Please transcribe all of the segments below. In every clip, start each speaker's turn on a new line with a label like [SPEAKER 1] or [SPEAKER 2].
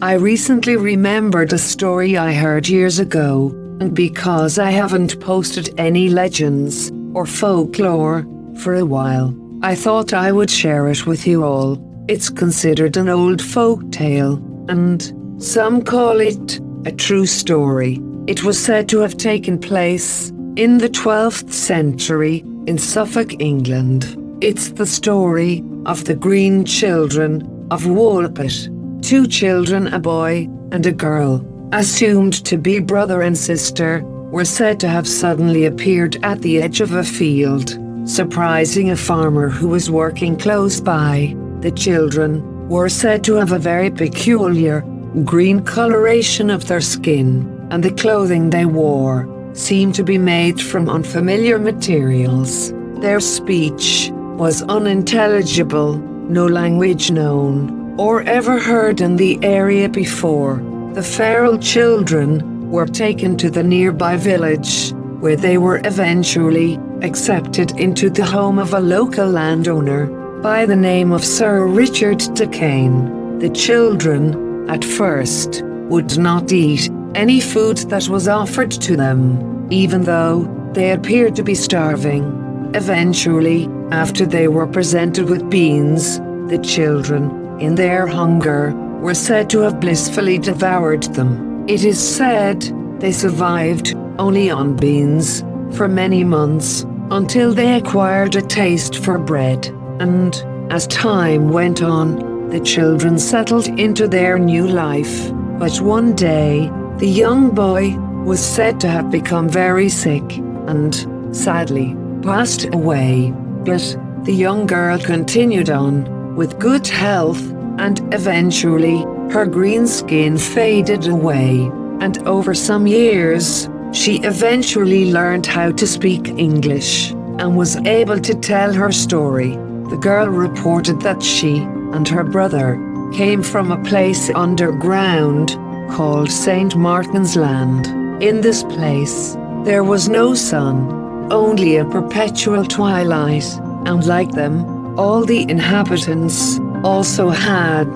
[SPEAKER 1] I recently remembered a story I heard years ago, and because I haven't posted any legends or folklore for a while, I thought I would share it with you all. It's considered an old folk tale, and some call it a true story. It was said to have taken place in the 12th century in Suffolk, England. It's the story of the Green Children of Woolpit. 2 children, a boy and a girl, assumed to be brother and sister, were said to have suddenly appeared at the edge of a field, surprising a farmer who was working close by. The children were said to have a very peculiar green coloration of their skin, and the clothing they wore seemed to be made from unfamiliar materials. Their speech was unintelligible, no language known or ever heard in the area before. The feral children were taken to the nearby village, where they were eventually accepted into the home of a local landowner by the name of Sir Richard de Cain. The children, at first, would not eat any food that was offered to them, even though they appeared to be starving. Eventually, after they were presented with beans, the children, in their hunger, were said to have blissfully devoured them. It is said they survived only on beans for many months, until they acquired a taste for bread, and as time went on, the children settled into their new life. But one day, the young boy was said to have become very sick, and, sadly, passed away. But the young girl continued on, with good health, and eventually, her green skin faded away, and over some years, she eventually learned how to speak English, and was able to tell her story. The girl reported that she and her brother came from a place underground called St. Martin's Land. In this place, there was no sun, only a perpetual twilight, and like them, all the inhabitants also had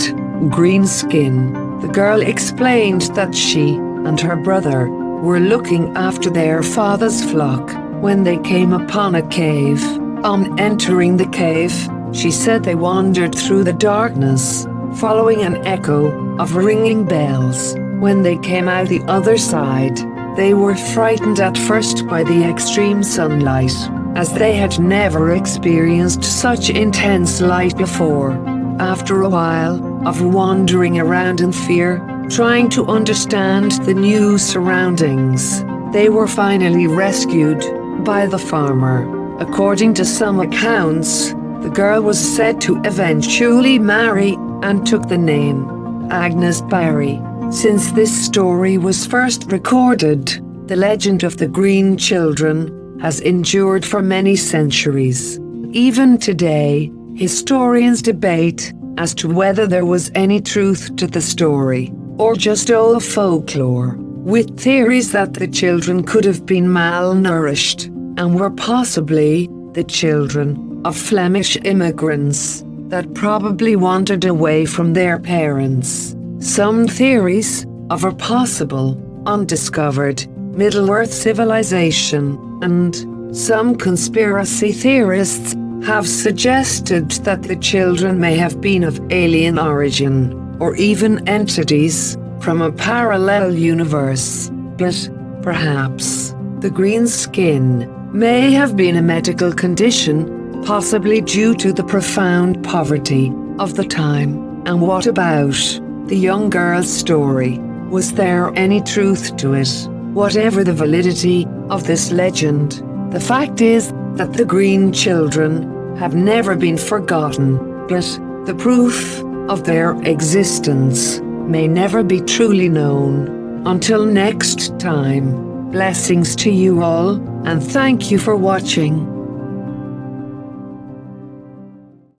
[SPEAKER 1] green skin. The girl explained that she and her brother were looking after their father's flock when they came upon a cave. On entering the cave, she said they wandered through the darkness, following an echo of ringing bells. When they came out the other side, they were frightened at first by the extreme sunlight, as they had never experienced such intense light before. After a while of wandering around in fear, trying to understand the new surroundings, they were finally rescued by the farmer. According to some accounts, the girl was said to eventually marry and took the name Agnes Barry. Since this story was first recorded, the legend of the Green Children has endured for many centuries. Even today, historians debate as to whether there was any truth to the story, or just old folklore, with theories that the children could have been malnourished, and were possibly the children of Flemish immigrants that probably wandered away from their parents. Some theories of a possible, undiscovered, Middle-earth civilization, and some conspiracy theorists have suggested that the children may have been of alien origin, or even entities from a parallel universe. But perhaps the green skin may have been a medical condition, possibly due to the profound poverty of the time. And what about the young girl's story? Was there any truth to it? Whatever the validity of this legend, the fact is that the Green Children have never been forgotten, but the proof of their existence may never be truly known. Until next time, blessings to you all, and thank you for watching.